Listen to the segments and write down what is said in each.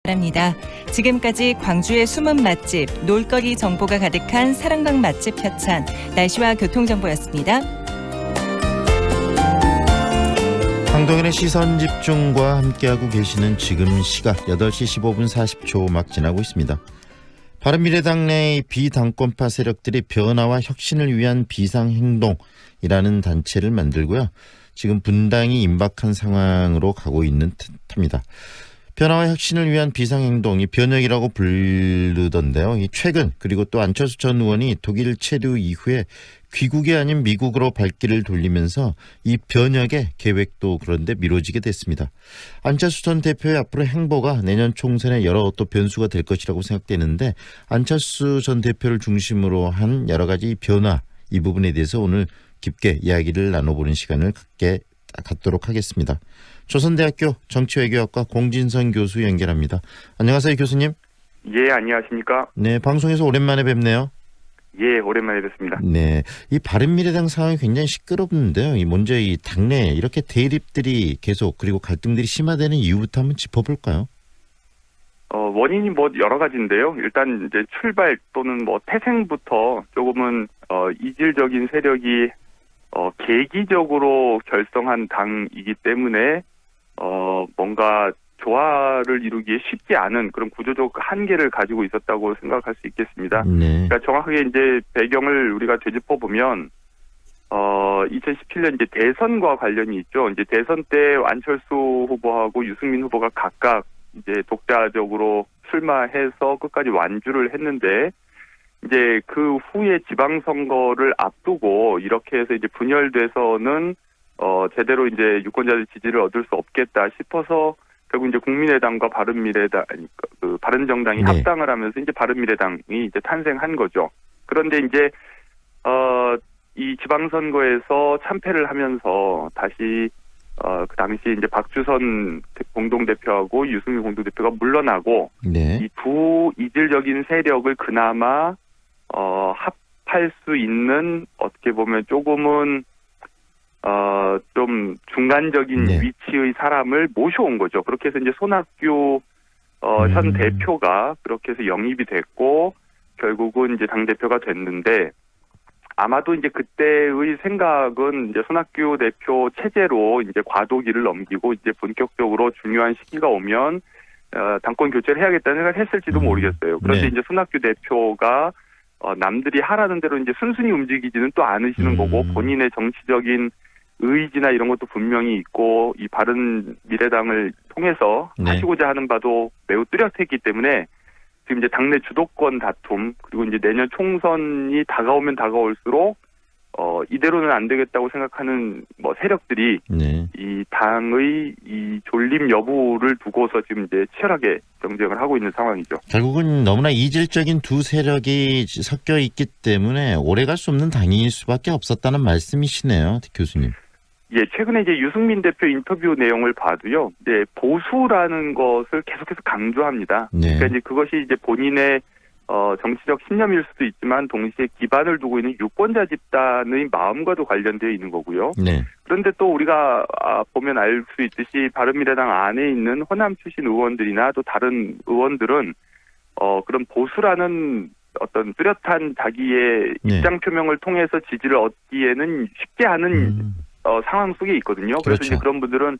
합니다. 지금까지 광주의 숨은 맛집, 놀거리 정보가 가득한 사랑방 맛집 협찬, 날씨와 교통정보였습니다. 황동현의 시선집중과 함께하고 계시는 지금 시각 8시 15분 40초 막 지나고 있습니다. 바른미래당 내의 비당권파 세력들이 변화와 혁신을 위한 비상행동이라는 단체를 만들고요. 지금 분당이 임박한 상황으로 가고 있는 듯합니다. 변화와 혁신을 위한 비상행동이 변혁이라고 부르던데요. 최근 그리고 또 안철수 전 의원이 독일 체류 이후에 귀국이 아닌 미국으로 발길을 돌리면서 이 변혁의 계획도 그런데 미뤄지게 됐습니다. 안철수 전 대표의 앞으로 행보가 내년 총선에 여러 또 변수가 될 것이라고 생각되는데 안철수 전 대표를 중심으로 한 여러 가지 변화 이 부분에 대해서 오늘 깊게 이야기를 나눠보는 시간을 갖도록 하겠습니다. 조선대학교 정치외교학과 공진선 교수 연결합니다. 안녕하세요, 교수님. 예, 안녕하십니까? 네, 방송에서 오랜만에 뵙네요. 예, 오랜만에 뵙습니다. 네, 이 바른미래당 상황이 굉장히 시끄럽는데요. 먼저 이 당내 이렇게 대립들이 계속 그리고 갈등들이 심화되는 이유부터 한번 짚어볼까요? 원인이 여러 가지인데요. 일단 이제 출발 또는 태생부터 조금은 이질적인 세력이 계기적으로 결성한 당이기 때문에 뭔가 조화를 이루기에 쉽지 않은 그런 구조적 한계를 가지고 있었다고 생각할 수 있겠습니다. 네. 그러니까 정확하게 이제 배경을 우리가 되짚어 보면 2017년 이제 대선과 관련이 있죠. 이제 대선 때 안철수 후보하고 유승민 후보가 각각 이제 독자적으로 출마해서 끝까지 완주를 했는데 이제 그 후에 지방선거를 앞두고 이렇게 해서 이제 분열돼서는 제대로 이제 유권자들 지지를 얻을 수 없겠다 싶어서 결국 이제 국민의당과 바른정당이 네. 합당을 하면서 이제 바른미래당이 이제 탄생한 거죠. 그런데 이제 이 지방선거에서 참패를 하면서 다시 그 당시 이제 박주선 공동대표하고 유승민 공동대표가 물러나고 네. 이 두 이질적인 세력을 그나마 합할 수 있는 어떻게 보면 조금은 좀 중간적인 네. 위치의 사람을 모셔온 거죠. 그렇게 해서 이제 손학규 현 대표가 그렇게 해서 영입이 됐고 결국은 이제 당 대표가 됐는데 아마도 이제 그때의 생각은 이제 손학규 대표 체제로 이제 과도기를 넘기고 이제 본격적으로 중요한 시기가 오면 당권 교체를 해야겠다는 생각을 했을지도 모르겠어요. 그런데 네. 이제 손학규 대표가 남들이 하라는 대로 이제 순순히 움직이지는 또 않으시는 거고 본인의 정치적인 의지나 이런 것도 분명히 있고 이 바른미래당을 통해서 네. 하시고자 하는 바도 매우 뚜렷했기 때문에 지금 이제 당내 주도권 다툼 그리고 이제 내년 총선이 다가오면 다가올수록 이대로는 안 되겠다고 생각하는 세력들이 네. 이 당의 이 존립 여부를 두고서 지금 이제 치열하게 경쟁을 하고 있는 상황이죠. 결국은 너무나 이질적인 두 세력이 섞여 있기 때문에 오래갈 수 없는 당일 수밖에 없었다는 말씀이시네요, 교수님. 예, 최근에 이제 유승민 대표 인터뷰 내용을 봐도요, 이제 보수라는 것을 계속해서 강조합니다. 네. 그러니까 이제 그것이 이제 본인의 정치적 신념일 수도 있지만 동시에 기반을 두고 있는 유권자 집단의 마음과도 관련되어 있는 거고요. 네. 그런데 또 우리가 보면 알 수 있듯이 바른미래당 안에 있는 호남 출신 의원들이나 또 다른 의원들은 그런 보수라는 어떤 뚜렷한 자기의 네. 입장 표명을 통해서 지지를 얻기에는 쉽지 않은 상황 속에 있거든요. 그래서 그렇죠. 이제 그런 분들은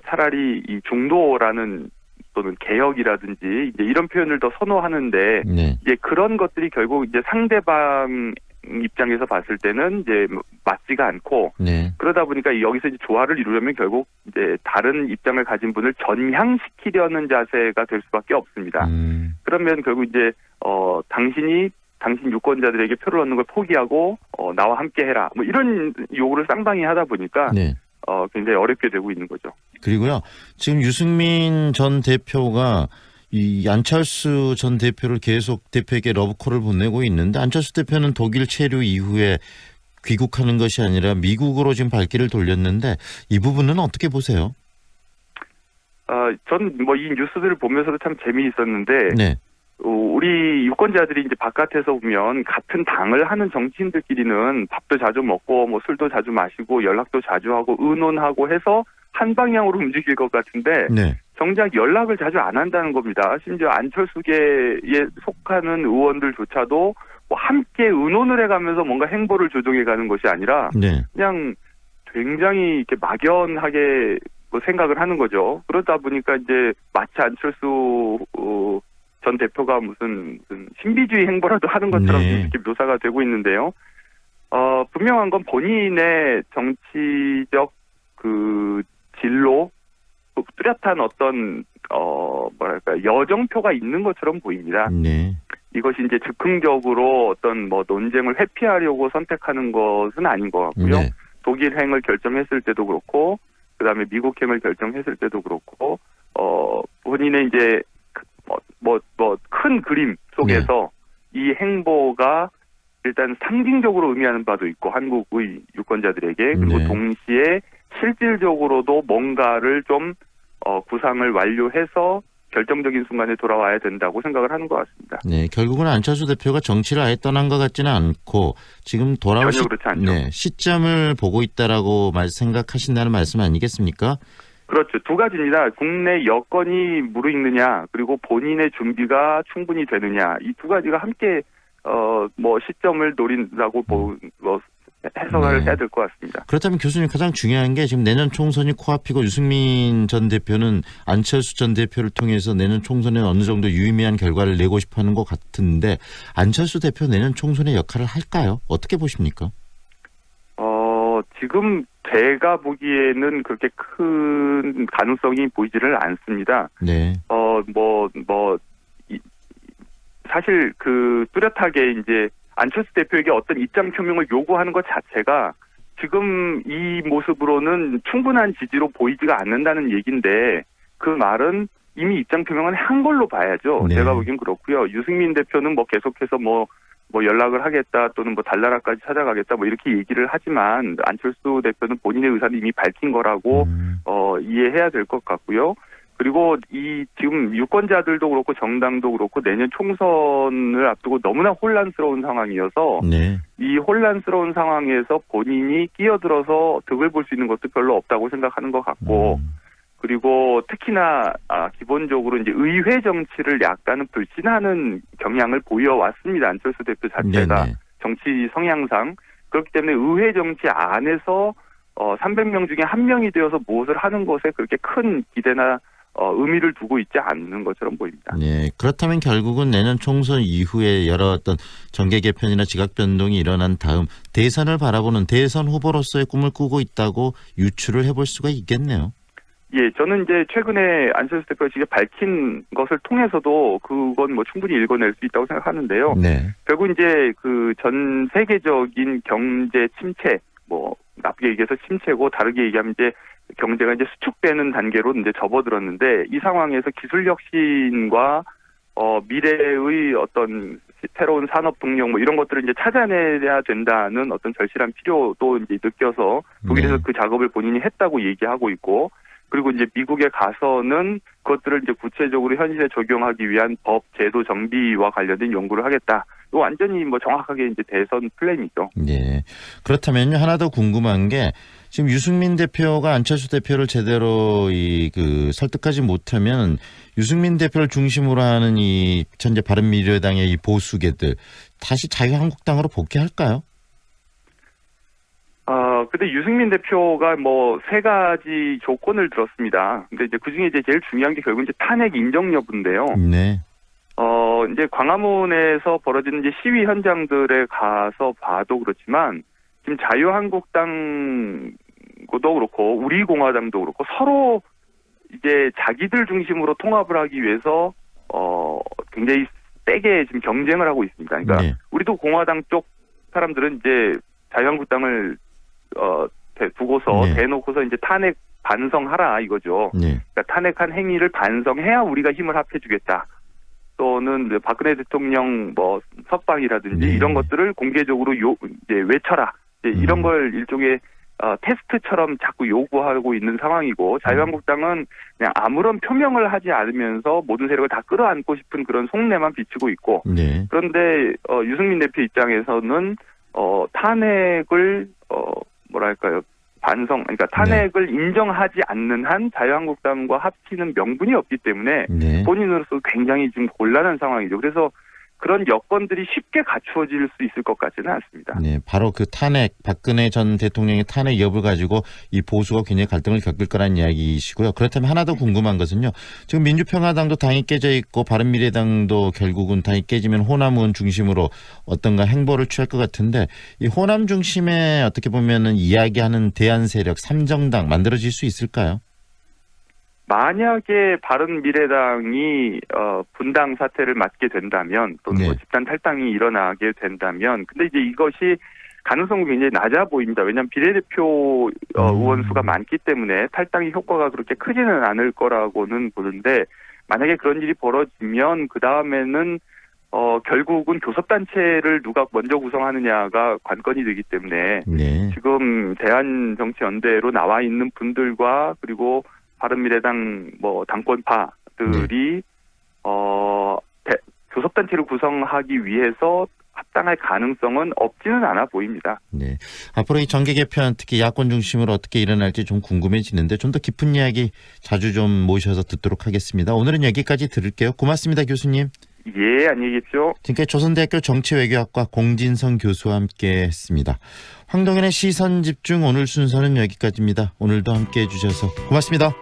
차라리 이 중도라는 또는 개혁이라든지 이제 이런 표현을 더 선호하는데 네. 이제 그런 것들이 결국 이제 상대방 입장에서 봤을 때는 이제 맞지가 않고 네. 그러다 보니까 여기서 이제 조화를 이루려면 결국 이제 다른 입장을 가진 분을 전향시키려는 자세가 될 수밖에 없습니다. 그러면 결국 이제 당신 유권자들에게 표를 얻는 걸 포기하고 나와 함께 해라. 이런 요구를 쌍방이 하다 보니까 네. 굉장히 어렵게 되고 있는 거죠. 그리고요, 지금 유승민 전 대표가 이 안철수 전 대표를 계속 대표에게 러브콜을 보내고 있는데 안철수 대표는 독일 체류 이후에 귀국하는 것이 아니라 미국으로 지금 발길을 돌렸는데 이 부분은 어떻게 보세요? 전 이 뉴스들을 보면서도 참 재미있었는데 네. 우리 유권자들이 이제 바깥에서 보면 같은 당을 하는 정치인들끼리는 밥도 자주 먹고 뭐 술도 자주 마시고 연락도 자주 하고 의논하고 해서 한 방향으로 움직일 것 같은데 네. 정작 연락을 자주 안 한다는 겁니다. 심지어 안철수계에 속하는 의원들조차도 뭐 함께 의논을 해가면서 뭔가 행보를 조정해가는 것이 아니라 네. 그냥 굉장히 이렇게 막연하게 뭐 생각을 하는 거죠. 그러다 보니까 이제 마치 안철수 전 대표가 무슨 신비주의 행보라도 하는 것처럼 네. 이렇게 묘사가 되고 있는데요. 분명한 건 본인의 정치적 그 진로, 뚜렷한 어떤 뭐랄까 여정표가 있는 것처럼 보입니다. 네. 이것이 이제 즉흥적으로 어떤 뭐 논쟁을 회피하려고 선택하는 것은 아닌 것 같고요. 네. 독일행을 결정했을 때도 그렇고, 그다음에 미국행을 결정했을 때도 그렇고, 본인의 이제 큰 그림 속에서 이 행보가 일단 상징적으로 의미하는 바도 있고 한국의 유권자들에게 그리고 네. 동시에 실질적으로도 뭔가를 좀 구상을 완료해서 결정적인 순간에 돌아와야 된다고 생각을 하는 것 같습니다. 네, 결국은 안철수 대표가 정치를 아예 떠난 것 같지는 않고 지금 돌아올 전혀 그렇지 않죠. 네, 시점을 보고 있다라고 생각하신다는 말씀 아니겠습니까? 그렇죠. 두 가지입니다. 국내 여건이 무르익느냐 그리고 본인의 준비가 충분히 되느냐 이 두 가지가 함께 시점을 노린다고 해석을 네. 해야 될 것 같습니다. 그렇다면 교수님 가장 중요한 게 지금 내년 총선이 코앞이고 유승민 전 대표는 안철수 전 대표를 통해서 내년 총선에 어느 정도 유의미한 결과를 내고 싶어하는 것 같은데 안철수 대표 내년 총선의 역할을 할까요? 어떻게 보십니까? 지금 제가 보기에는 그렇게 큰 가능성이 보이지를 않습니다. 네. 사실 뚜렷하게 이제 안철수 대표에게 어떤 입장 표명을 요구하는 것 자체가 지금 이 모습으로는 충분한 지지로 보이지가 않는다는 얘기인데 그 말은 이미 입장 표명은 한 걸로 봐야죠. 네. 제가 보기엔 그렇고요. 유승민 대표는 계속해서 연락을 하겠다 또는 달나라까지 찾아가겠다 이렇게 얘기를 하지만 안철수 대표는 본인의 의사는 이미 밝힌 거라고 이해해야 될 것 같고요. 그리고 이 지금 유권자들도 그렇고 정당도 그렇고 내년 총선을 앞두고 너무나 혼란스러운 상황이어서 네. 이 혼란스러운 상황에서 본인이 끼어들어서 득을 볼 수 있는 것도 별로 없다고 생각하는 것 같고 그리고 특히나 기본적으로 이제 의회 정치를 약간은 불신하는 경향을 보여왔습니다. 안철수 대표 자체가 네네. 정치 성향상 그렇기 때문에 의회 정치 안에서 300명 중에 한 명이 되어서 무엇을 하는 것에 그렇게 큰 기대나 의미를 두고 있지 않는 것처럼 보입니다. 네, 그렇다면 결국은 내년 총선 이후에 여러 어떤 정계 개편이나 지각 변동이 일어난 다음 대선을 바라보는 대선 후보로서의 꿈을 꾸고 있다고 유추를 해볼 수가 있겠네요. 예, 저는 이제 최근에 안철수 대표가 직접 밝힌 것을 통해서도 그건 충분히 읽어낼 수 있다고 생각하는데요. 네. 결국 이제 전 세계적인 경제 침체, 나쁘게 얘기해서 침체고 다르게 얘기하면 이제 경제가 이제 수축되는 단계로 이제 접어들었는데 이 상황에서 기술 혁신과 미래의 어떤 새로운 산업 동력 이런 것들을 이제 찾아내야 된다는 어떤 절실한 필요도 이제 느껴서 독일에서 그 작업을 본인이 했다고 얘기하고 있고 그리고 이제 미국에 가서는 그것들을 이제 구체적으로 현실에 적용하기 위한 법 제도 정비와 관련된 연구를 하겠다. 또 완전히 정확하게 이제 대선 플랜이죠. 네. 그렇다면요 하나 더 궁금한 게 지금 유승민 대표가 안철수 대표를 제대로 설득하지 못하면 유승민 대표를 중심으로 하는 이 현재 바른미래당의 이 보수계들 다시 자유한국당으로 복귀할까요? 근데 유승민 대표가 세 가지 조건을 들었습니다. 근데 이제 그 중에 제일 중요한 게 결국 이제 탄핵 인정 여부인데요. 네. 이제 광화문에서 벌어지는 이제 시위 현장들에 가서 봐도 그렇지만 지금 자유한국당도 그렇고 우리 공화당도 그렇고 서로 이제 자기들 중심으로 통합을 하기 위해서 굉장히 세게 지금 경쟁을 하고 있습니다. 그러니까 네. 우리도 공화당 쪽 사람들은 이제 자유한국당을 두고서 네. 대놓고서 이제 탄핵 반성하라 이거죠. 네. 그러니까 탄핵한 행위를 반성해야 우리가 힘을 합해주겠다. 또는 박근혜 대통령 석방이라든지 네. 이런 것들을 공개적으로 이제 외쳐라. 이제 이런 걸 일종의 테스트처럼 자꾸 요구하고 있는 상황이고 자유한국당은 그냥 아무런 표명을 하지 않으면서 모든 세력을 다 끌어안고 싶은 그런 속내만 비추고 있고 네. 그런데 유승민 대표 입장에서는 탄핵을 뭐랄까요 그러니까 탄핵을 인정하지 않는 한 자유한국당과 합치는 명분이 없기 때문에 네. 본인으로서 굉장히 좀 곤란한 상황이죠. 그래서 그런 여건들이 쉽게 갖추어질 수 있을 것 같지는 않습니다. 네, 바로 그 탄핵, 박근혜 전 대통령의 탄핵 여부를 가지고 이 보수가 굉장히 갈등을 겪을 거라는 이야기이시고요. 그렇다면 하나 더 궁금한 것은요. 지금 민주평화당도 당이 깨져 있고 바른미래당도 결국은 당이 깨지면 호남 의원 중심으로 어떤가 행보를 취할 것 같은데 이 호남 중심에 어떻게 보면은 이야기하는 대안 세력 3정당 만들어질 수 있을까요? 만약에 바른미래당이 분당 사태를 맞게 된다면 또는 뭐 네. 집단 탈당이 일어나게 된다면 근데 이제 이것이 가능성이 굉장히 낮아 보입니다. 왜냐하면 비례대표 의원 수가 많기 때문에 탈당의 효과가 그렇게 크지는 않을 거라고는 보는데 만약에 그런 일이 벌어지면 그 다음에는 결국은 교섭단체를 누가 먼저 구성하느냐가 관건이 되기 때문에 네. 지금 대한정치연대로 나와 있는 분들과 그리고 바른미래당 당권파들이 교섭단체를 구성하기 위해서 합당할 가능성은 없지는 않아 보입니다. 네. 앞으로 이 정계 개편 특히 야권 중심으로 어떻게 일어날지 좀 궁금해지는데 좀 더 깊은 이야기 자주 좀 모셔서 듣도록 하겠습니다. 오늘은 여기까지 들을게요. 고맙습니다, 교수님. 예, 안녕히 계십시오. 지금까지 조선대학교 정치외교학과 공진성 교수와 함께했습니다. 황동현의 시선집중 오늘 순서는 여기까지입니다. 오늘도 함께해 주셔서 고맙습니다.